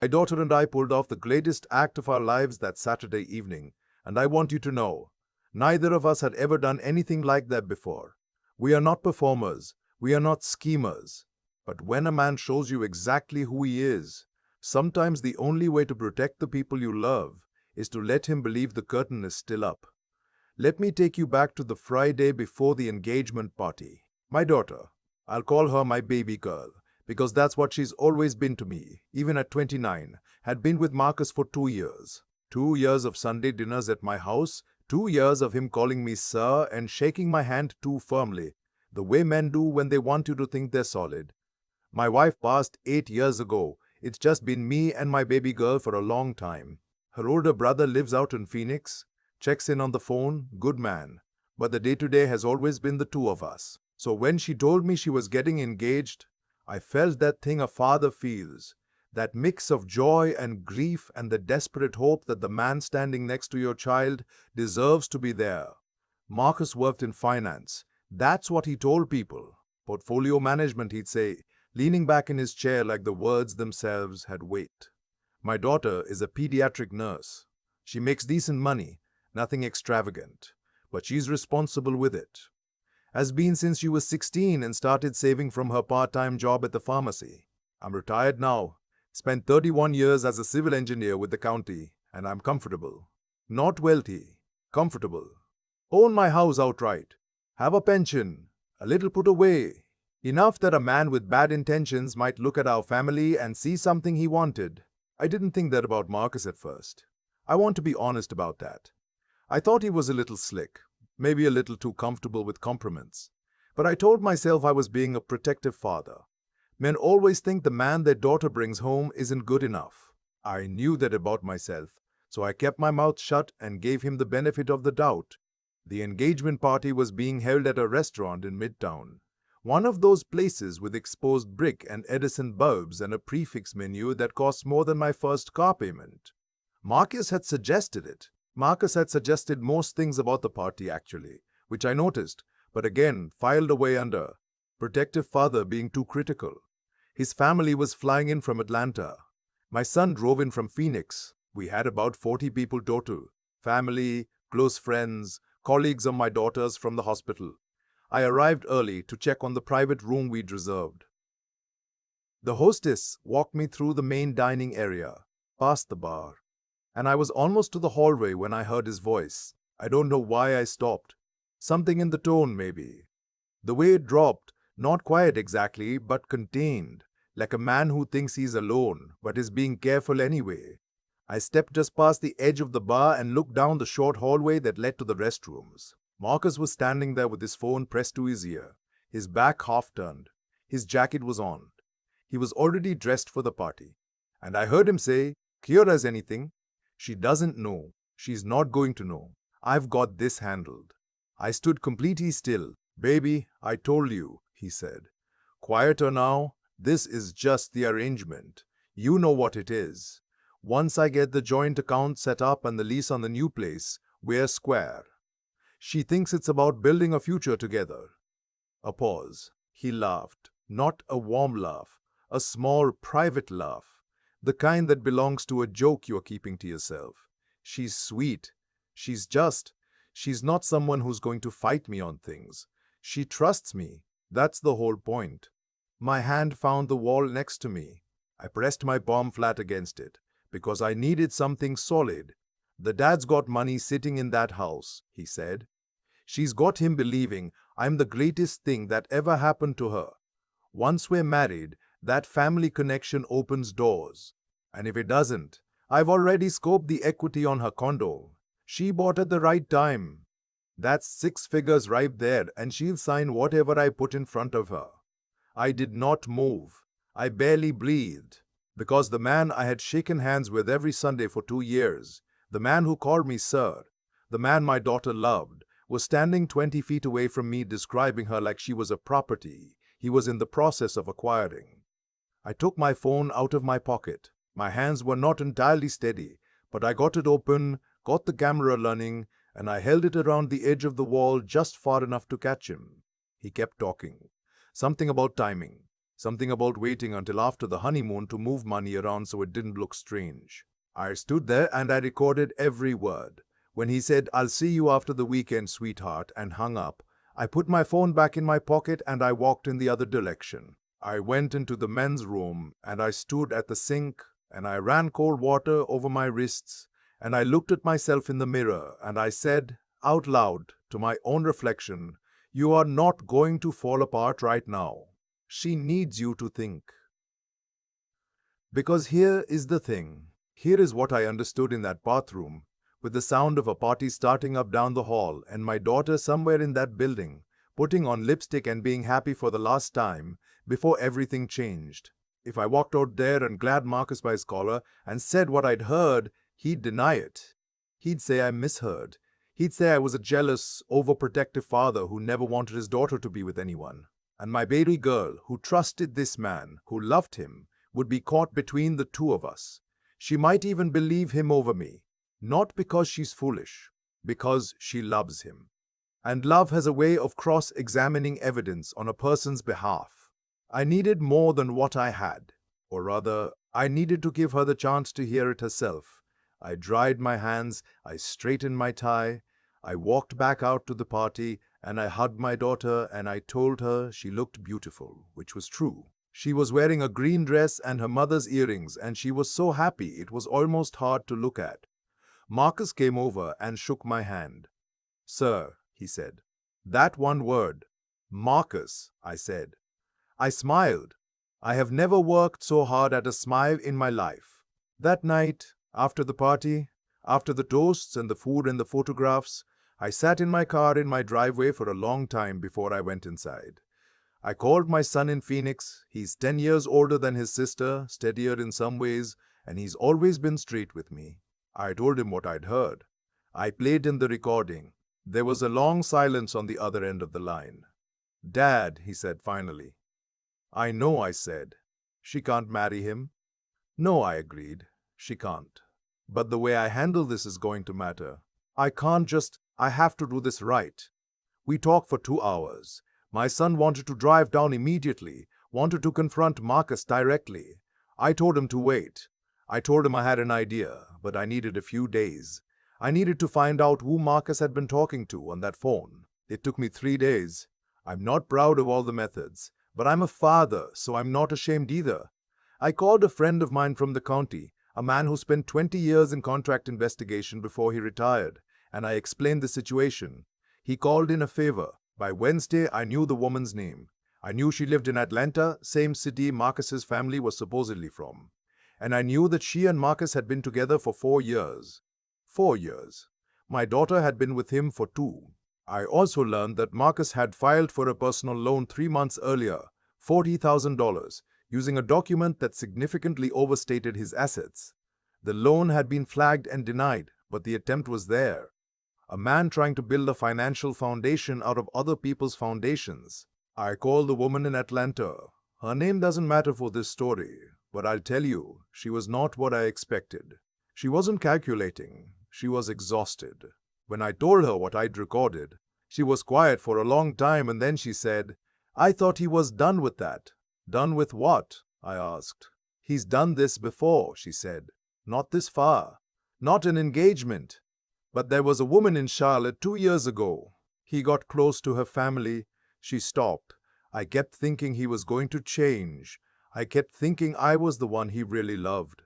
My daughter and I pulled off the greatest act of our lives that Saturday evening, and I want you to know, neither of us had ever done anything like that before. We are not performers, we are not schemers. But when a man shows you exactly who he is, sometimes the only way to protect the people you love is to let him believe the curtain is still up. Let me take you back to the Friday before the engagement party. My daughter, I'll call her my baby girl, because that's what she's always been to me, even at 29, had been with Marcus for 2 years. 2 years of Sunday dinners at my house, 2 years of him calling me sir and shaking my hand too firmly, the way men do when they want you to think they're solid. My wife passed 8 years ago. It's just been me and my baby girl for a long time. Her older brother lives out in Phoenix, checks in on the phone, good man. But the day-to-day has always been the two of us. So when she told me she was getting engaged, I felt that thing a father feels, that mix of joy and grief and the desperate hope that the man standing next to your child deserves to be there. Marcus worked in finance. That's what he told people. Portfolio management, he'd say, leaning back in his chair like the words themselves had weight. My daughter is a pediatric nurse. She makes decent money, nothing extravagant, but she's responsible with it. Has been since she was 16 and started saving from her part-time job at the pharmacy. I'm retired now, spent 31 years as a civil engineer with the county, and I'm comfortable. Not wealthy, comfortable. Own my house outright. Have a pension, a little put away. Enough that a man with bad intentions might look at our family and see something he wanted. I didn't think that about Marcus at first. I want to be honest about that. I thought he was a little slick, maybe a little too comfortable with compliments. But I told myself I was being a protective father. Men always think the man their daughter brings home isn't good enough. I knew that about myself, so I kept my mouth shut and gave him the benefit of the doubt. The engagement party was being held at a restaurant in Midtown. One of those places with exposed brick and Edison bulbs and a prefix menu that cost more than my first car payment. Marcus had suggested it. Marcus had suggested most things about the party actually, which I noticed, but again filed away under protective father being too critical. His family was flying in from Atlanta. My son drove in from Phoenix. We had about 40 people total. Family, close friends, colleagues of my daughter's from the hospital. I arrived early to check on the private room we'd reserved. The hostess walked me through the main dining area, past the bar, and I was almost to the hallway when I heard his voice. I don't know why I stopped. Something in the tone, maybe. The way it dropped, not quiet exactly, but contained, like a man who thinks he's alone, but is being careful anyway. I stepped just past the edge of the bar and looked down the short hallway that led to the restrooms. Marcus was standing there with his phone pressed to his ear, his back half turned. His jacket was on. He was already dressed for the party. And I heard him say, "Clear as anything. She doesn't know. She's not going to know. I've got this handled." I stood completely still. "Baby, I told you," he said. "Quieter now. This is just the arrangement. You know what it is. Once I get the joint account set up and the lease on the new place, we're square. She thinks it's about building a future together." A pause. He laughed. Not a warm laugh. A small, private laugh. The kind that belongs to a joke you're keeping to yourself. "She's sweet. She's not someone who's going to fight me on things. She trusts me. That's the whole point." My hand found the wall next to me. I pressed my palm flat against it, because I needed something solid. "The dad's got money sitting in that house," he said. "She's got him believing I'm the greatest thing that ever happened to her. Once we're married, that family connection opens doors. And if it doesn't, I've already scoped the equity on her condo. She bought at the right time. That's 6 figures right there, and she'll sign whatever I put in front of her." I did not move. I barely breathed, because the man I had shaken hands with every Sunday for 2 years, the man who called me sir, the man my daughter loved, was standing 20 feet away from me describing her like she was a property he was in the process of acquiring. I took my phone out of my pocket. My hands were not entirely steady, but I got it open, got the camera running, and I held it around the edge of the wall just far enough to catch him. He kept talking. Something about timing. Something about waiting until after the honeymoon to move money around so it didn't look strange. I stood there and I recorded every word. When he said, "I'll see you after the weekend, sweetheart," and hung up, I put my phone back in my pocket and I walked in the other direction. I went into the men's room and I stood at the sink and I ran cold water over my wrists and I looked at myself in the mirror and I said out loud to my own reflection, "You are not going to fall apart right now. She needs you to think." Because here is the thing. Here is what I understood in that bathroom, with the sound of a party starting up down the hall and my daughter somewhere in that building, putting on lipstick and being happy for the last time before everything changed. If I walked out there and grabbed Marcus by his collar and said what I'd heard, he'd deny it. He'd say I misheard. He'd say I was a jealous, overprotective father who never wanted his daughter to be with anyone. And my baby girl, who trusted this man, who loved him, would be caught between the two of us. She might even believe him over me, not because she's foolish, because she loves him. And love has a way of cross-examining evidence on a person's behalf. I needed more than what I had, or rather, I needed to give her the chance to hear it herself. I dried my hands, I straightened my tie, I walked back out to the party, and I hugged my daughter and I told her she looked beautiful, which was true. She was wearing a green dress and her mother's earrings, and she was so happy it was almost hard to look at. Marcus came over and shook my hand. "Sir," he said. That one word. "Marcus," I said. I smiled. I have never worked so hard at a smile in my life. That night, after the party, after the toasts and the food and the photographs, I sat in my car in my driveway for a long time before I went inside. I called my son in Phoenix. He's 10 years older than his sister, steadier in some ways, and he's always been straight with me. I told him what I'd heard. I played in the recording. There was a long silence on the other end of the line. "Dad," he said finally. "I know," I said. "She can't marry him." "No," I agreed. "She can't. But the way I handle this is going to matter. I have to do this right." We talked for 2 hours. My son wanted to drive down immediately, wanted to confront Marcus directly. I told him to wait. I told him I had an idea, but I needed a few days. I needed to find out who Marcus had been talking to on that phone. It took me 3 days. I'm not proud of all the methods, but I'm a father, so I'm not ashamed either. I called a friend of mine from the county, a man who spent 20 years in contract investigation before he retired, and I explained the situation. He called in a favor. By Wednesday, I knew the woman's name. I knew she lived in Atlanta, same city Marcus's family was supposedly from. And I knew that she and Marcus had been together for 4 years. 4 years. My daughter had been with him for 2. I also learned that Marcus had filed for a personal loan 3 months earlier, $40,000, using a document that significantly overstated his assets. The loan had been flagged and denied, but the attempt was there. A man trying to build a financial foundation out of other people's foundations. I called the woman in Atlanta. Her name doesn't matter for this story, but I'll tell you, she was not what I expected. She wasn't calculating. She was exhausted. When I told her what I'd recorded, she was quiet for a long time and then she said, "I thought he was done with that." "Done with what?" I asked. "He's done this before," she said. "Not this far. Not an engagement. But there was a woman in Charlotte 2 years ago. He got close to her family." She stopped. I kept thinking he was going to change. I kept thinking I was the one he really loved.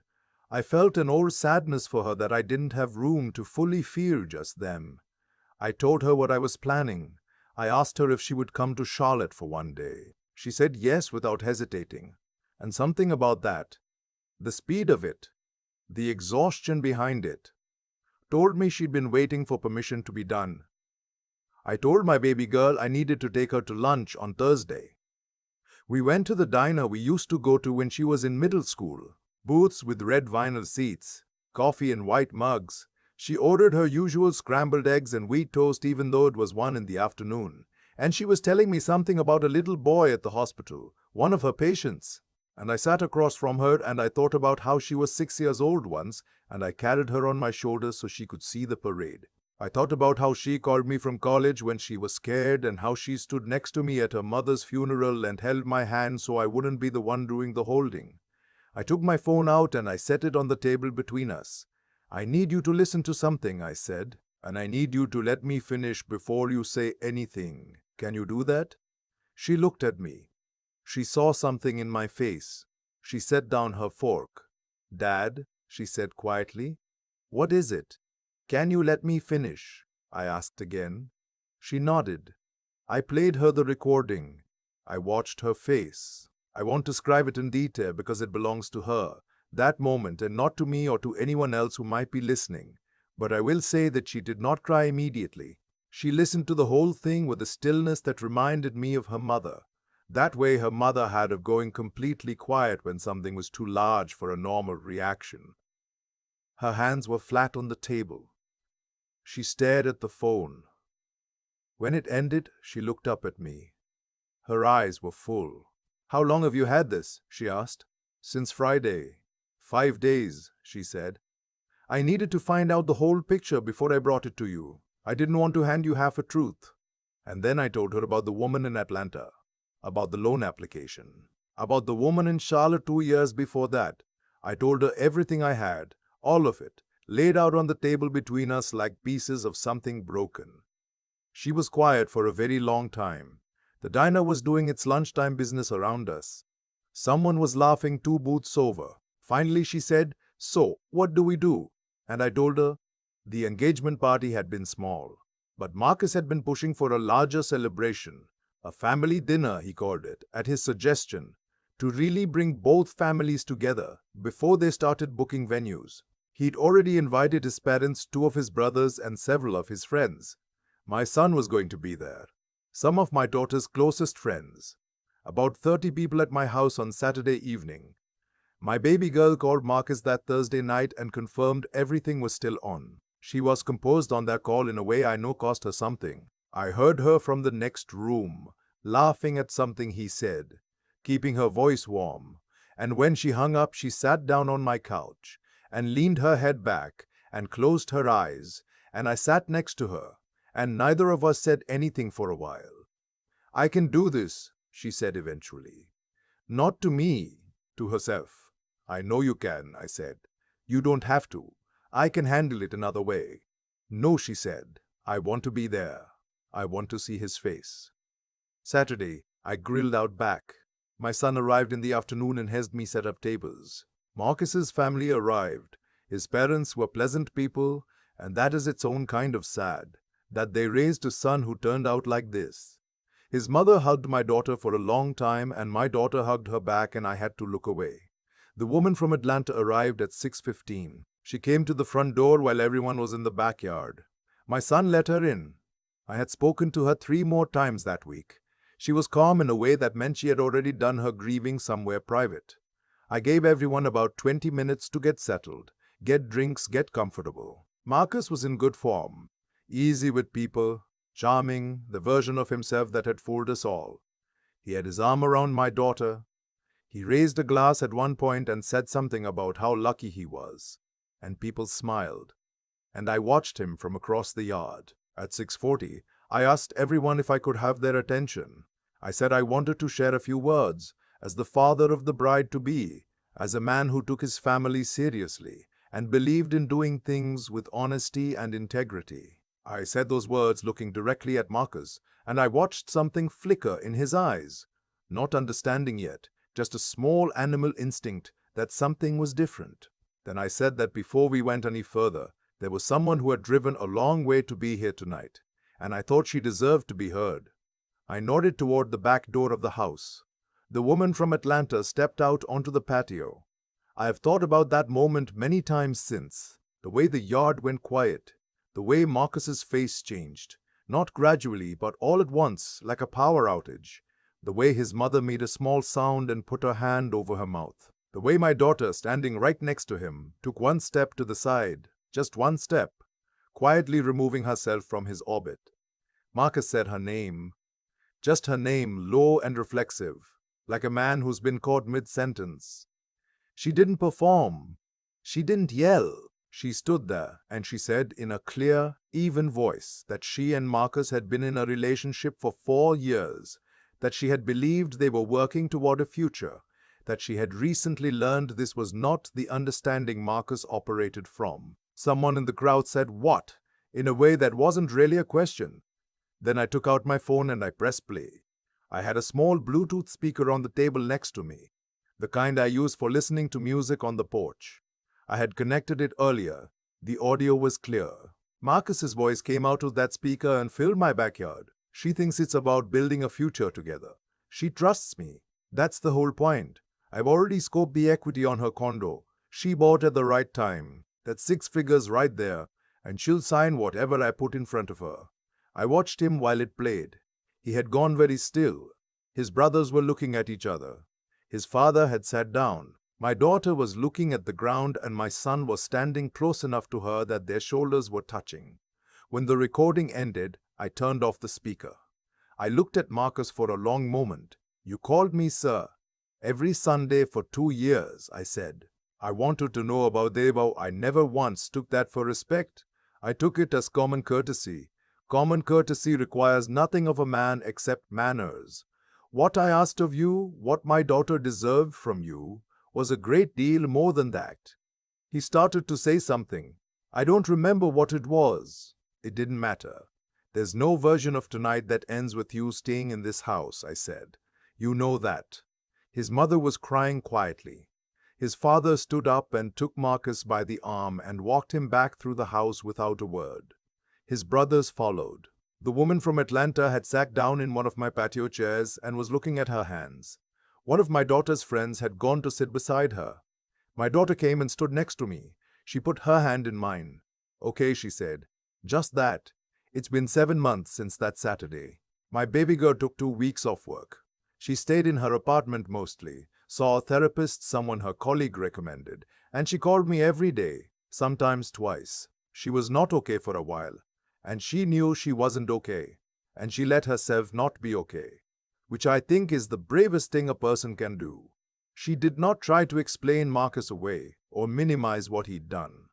I felt an old sadness for her that I didn't have room to fully feel just then. I told her what I was planning. I asked her if she would come to Charlotte for one day. She said yes without hesitating. And something about that, the speed of it, the exhaustion behind it, told me she'd been waiting for permission to be done. I told my baby girl I needed to take her to lunch on Thursday. We went to the diner we used to go to when she was in middle school. Booths with red vinyl seats, coffee in white mugs. She ordered her usual scrambled eggs and wheat toast even though it was 1 in the afternoon. And she was telling me something about a little boy at the hospital, one of her patients. And I sat across from her and I thought about how she was 6 years old once, and I carried her on my shoulders so she could see the parade. I thought about how she called me from college when she was scared and how she stood next to me at her mother's funeral and held my hand so I wouldn't be the one doing the holding. I took my phone out and I set it on the table between us. "I need you to listen to something," I said, "and I need you to let me finish before you say anything. Can you do that?" She looked at me. She saw something in my face. She set down her fork. "Dad," she said quietly, "what is it?" "Can you let me finish?" I asked again. She nodded. I played her the recording. I watched her face. I won't describe it in detail because it belongs to her, that moment, and not to me or to anyone else who might be listening. But I will say that she did not cry immediately. She listened to the whole thing with a stillness that reminded me of her mother. That way her mother had of going completely quiet when something was too large for a normal reaction. Her hands were flat on the table. She stared at the phone. When it ended, she looked up at me. Her eyes were full. "How long have you had this?" she asked. "Since Friday." "5 days," she said. "I needed to find out the whole picture before I brought it to you. I didn't want to hand you half a truth." And then I told her about the woman in Atlanta, about the loan application, about the woman in Charlotte 2 years before that. I told her everything I had, all of it, laid out on the table between us like pieces of something broken. She was quiet for a very long time. The diner was doing its lunchtime business around us. Someone was laughing 2 booths over. Finally she said, "So, what do we do?" And I told her the engagement party had been small, but Marcus had been pushing for a larger celebration, a family dinner, he called it, at his suggestion, to really bring both families together before they started booking venues. He'd already invited his parents, 2 of his brothers, and several of his friends. My son was going to be there. Some of my daughter's closest friends. About 30 people at my house on Saturday evening. My baby girl called Marcus that Thursday night and confirmed everything was still on. She was composed on that call in a way I know cost her something. I heard her from the next room, laughing at something he said, keeping her voice warm. And when she hung up, she sat down on my couch and leaned her head back and closed her eyes, and I sat next to her, and neither of us said anything for a while. "I can do this," she said eventually. Not to me, to herself. "I know you can," I said. "You don't have to. I can handle it another way." "No," she said. "I want to be there. I want to see his face." Saturday, I grilled out back. My son arrived in the afternoon and helped me set up tables. Marcus's family arrived. His parents were pleasant people, and that is its own kind of sad, that they raised a son who turned out like this. His mother hugged my daughter for a long time, and my daughter hugged her back, and I had to look away. The woman from Atlanta arrived at 6:15. She came to the front door while everyone was in the backyard. My son let her in. I had spoken to her 3 more times that week. She was calm in a way that meant she had already done her grieving somewhere private. I gave everyone about 20 minutes to get settled, get drinks, get comfortable. Marcus was in good form, easy with people, charming, the version of himself that had fooled us all. He had his arm around my daughter. He raised a glass at one point and said something about how lucky he was, and people smiled. And I watched him from across the yard. At 6:40, I asked everyone if I could have their attention. I said I wanted to share a few words, as the father of the bride-to-be, as a man who took his family seriously and believed in doing things with honesty and integrity. I said those words looking directly at Marcus, and I watched something flicker in his eyes. Not understanding yet, just a small animal instinct that something was different. Then I said that before we went any further, there was someone who had driven a long way to be here tonight, and I thought she deserved to be heard. I nodded toward the back door of the house. The woman from Atlanta stepped out onto the patio. I have thought about that moment many times since. The way the yard went quiet, the way Marcus's face changed, not gradually but all at once like a power outage, the way his mother made a small sound and put her hand over her mouth, the way my daughter, standing right next to him, took one step to the side, just one step, quietly removing herself from his orbit. Marcus said her name, just her name, low and reflexive, like a man who's been caught mid-sentence. She didn't perform. She didn't yell. She stood there and she said in a clear, even voice that she and Marcus had been in a relationship for 4 years, that she had believed they were working toward a future, that she had recently learned this was not the understanding Marcus operated from. Someone in the crowd said, "What?" in a way that wasn't really a question. Then I took out my phone and I pressed play. I had a small Bluetooth speaker on the table next to me, the kind I use for listening to music on the porch. I had connected it earlier. The audio was clear. Marcus's voice came out of that speaker and filled my backyard. She thinks it's about building a future together. She trusts me. That's the whole point. I've already scoped the equity on her condo. She bought at the right time. That's 6 figures right there, and she'll sign whatever I put in front of her. I watched him while it played. He had gone very still. His brothers were looking at each other. His father had sat down. My daughter was looking at the ground and my son was standing close enough to her that their shoulders were touching. When the recording ended, I turned off the speaker. I looked at Marcus for a long moment. "You called me sir every Sunday for 2 years," I said. I wanted to know about Deva. I never once took that for respect. I took it as common courtesy. Common courtesy requires nothing of a man except manners. What I asked of you, what my daughter deserved from you, was a great deal more than that. He started to say something. I don't remember what it was. It didn't matter. "There's no version of tonight that ends with you staying in this house," I said. "You know that." His mother was crying quietly. His father stood up and took Marcus by the arm and walked him back through the house without a word. His brothers followed. The woman from Atlanta had sat down in one of my patio chairs and was looking at her hands. One of my daughter's friends had gone to sit beside her. My daughter came and stood next to me. She put her hand in mine. "Okay," she said. "Just that. It's been 7 months since that Saturday. My baby girl took 2 weeks off work. She stayed in her apartment mostly, saw a therapist someone her colleague recommended, and she called me every day, sometimes twice. She was not okay for a while, and she knew she wasn't okay, and she let herself not be okay, which I think is the bravest thing a person can do. She did not try to explain Marcus away or minimize what he'd done.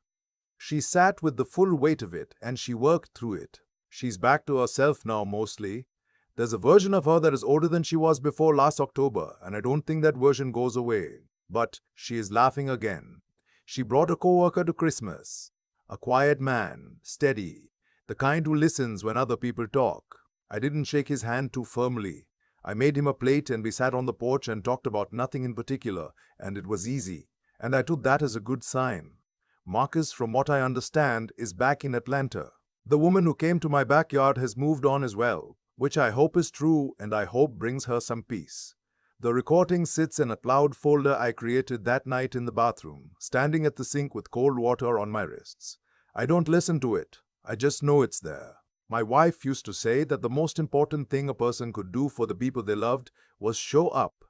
She sat with the full weight of it and she worked through it. She's back to herself now mostly. There's a version of her that is older than she was before last October, and I don't think that version goes away. But she is laughing again. She brought a coworker to Christmas. A quiet man, steady, the kind who listens when other people talk. I didn't shake his hand too firmly. I made him a plate and we sat on the porch and talked about nothing in particular, and it was easy, and I took that as a good sign. Marcus, from what I understand, is back in Atlanta. The woman who came to my backyard has moved on as well, which I hope is true and I hope brings her some peace. The recording sits in a cloud folder I created that night in the bathroom, standing at the sink with cold water on my wrists. I don't listen to it. I just know it's there. My wife used to say that the most important thing a person could do for the people they loved was show up,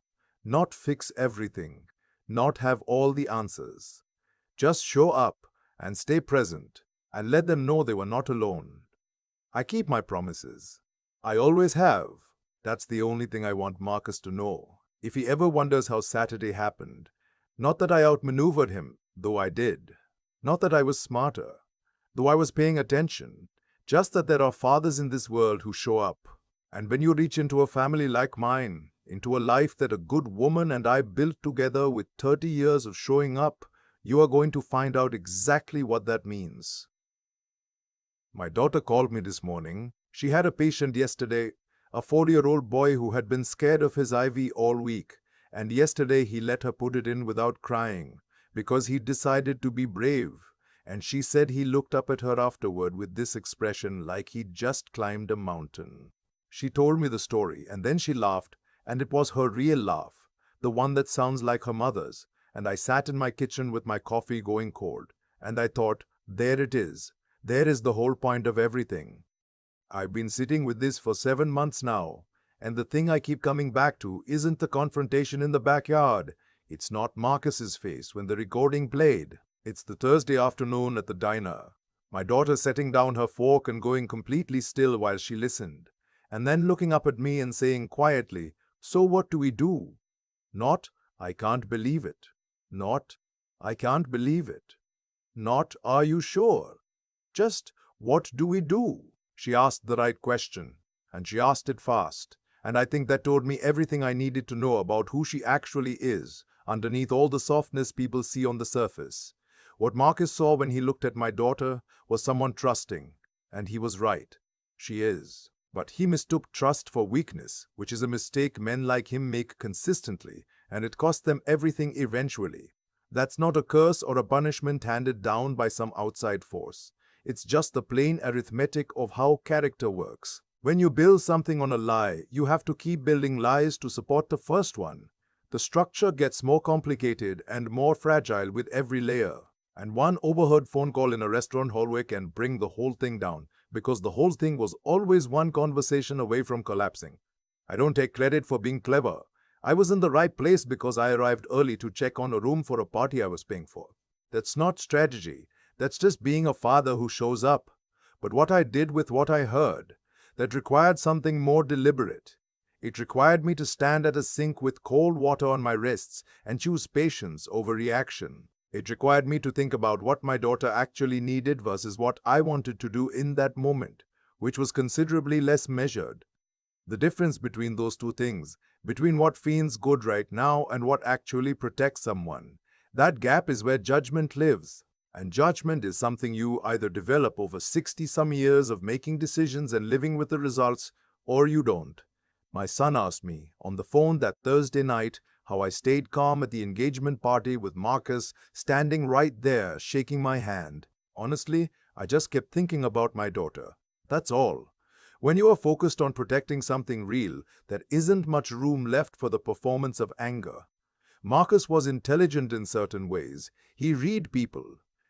not fix everything, not have all the answers. Just show up and stay present and let them know they were not alone. I keep my promises. I always have. That's the only thing I want Marcus to know. If he ever wonders how Saturday happened, not that I outmaneuvered him, though I did. Not that I was smarter, though I was paying attention. Just that there are fathers in this world who show up. And when you reach into a family like mine, into a life that a good woman and I built together with 30 years of showing up, you are going to find out exactly what that means. My daughter called me this morning. She had a patient yesterday, a 4-year-old boy who had been scared of his IV all week, and yesterday he let her put it in without crying, because he decided to be brave. And she said he looked up at her afterward with this expression like he'd just climbed a mountain. She told me the story, and then she laughed, and it was her real laugh, the one that sounds like her mother's, and I sat in my kitchen with my coffee going cold, and I thought, there it is. There is the whole point of everything. I've been sitting with this for 7 months now, and the thing I keep coming back to isn't the confrontation in the backyard. It's not Marcus's face when the recording played. It's the Thursday afternoon at the diner. My daughter setting down her fork and going completely still while she listened, and then looking up at me and saying quietly, "So what do we do?" Not, "I can't believe it." Not, "I can't believe it." Not, are you sure? Just, what do we do? She asked the right question, and she asked it fast. And I think that told me everything I needed to know about who she actually is, underneath all the softness people see on the surface. What Marcus saw when he looked at my daughter was someone trusting, and he was right. She is. But he mistook trust for weakness, which is a mistake men like him make consistently, and it cost them everything eventually. That's not a curse or a punishment handed down by some outside force. It's just the plain arithmetic of how character works. When you build something on a lie, you have to keep building lies to support the first one. The structure gets more complicated and more fragile with every layer. And one overheard phone call in a restaurant hallway can bring the whole thing down, because the whole thing was always one conversation away from collapsing. I don't take credit for being clever. I was in the right place because I arrived early to check on a room for a party I was paying for. That's not strategy. That's just being a father who shows up. But what I did with what I heard, that required something more deliberate. It required me to stand at a sink with cold water on my wrists and choose patience over reaction. It required me to think about what my daughter actually needed versus what I wanted to do in that moment, which was considerably less measured. The difference between those two things, between what feels good right now and what actually protects someone, that gap is where judgment lives. And judgment is something you either develop over 60-some years of making decisions and living with the results, or you don't. My son asked me on the phone that Thursday night how I stayed calm at the engagement party with Marcus standing right there shaking my hand. Honestly, I just kept thinking about my daughter. That's all. When you are focused on protecting something real, there isn't much room left for the performance of anger. Marcus was intelligent in certain ways. He read people.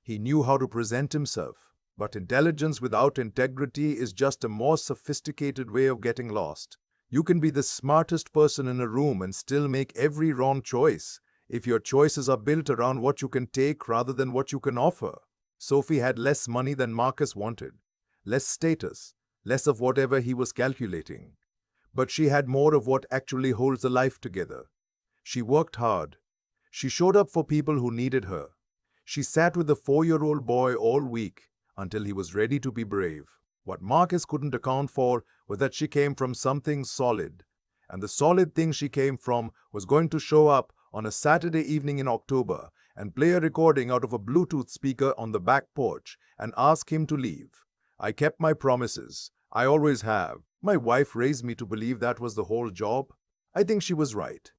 He knew how to present himself. But intelligence without integrity is just a more sophisticated way of getting lost. You can be the smartest person in a room and still make every wrong choice if your choices are built around what you can take rather than what you can offer. Sophie had less money than Marcus wanted, less status, less of whatever he was calculating. But she had more of what actually holds a life together. She worked hard. She showed up for people who needed her. She sat with the 4-year-old boy all week until he was ready to be brave. What Marcus couldn't account for was that she came from something solid. And the solid thing she came from was going to show up on a Saturday evening in October and play a recording out of a Bluetooth speaker on the back porch and ask him to leave. I kept my promises. I always have. My wife raised me to believe that was the whole job. I think she was right.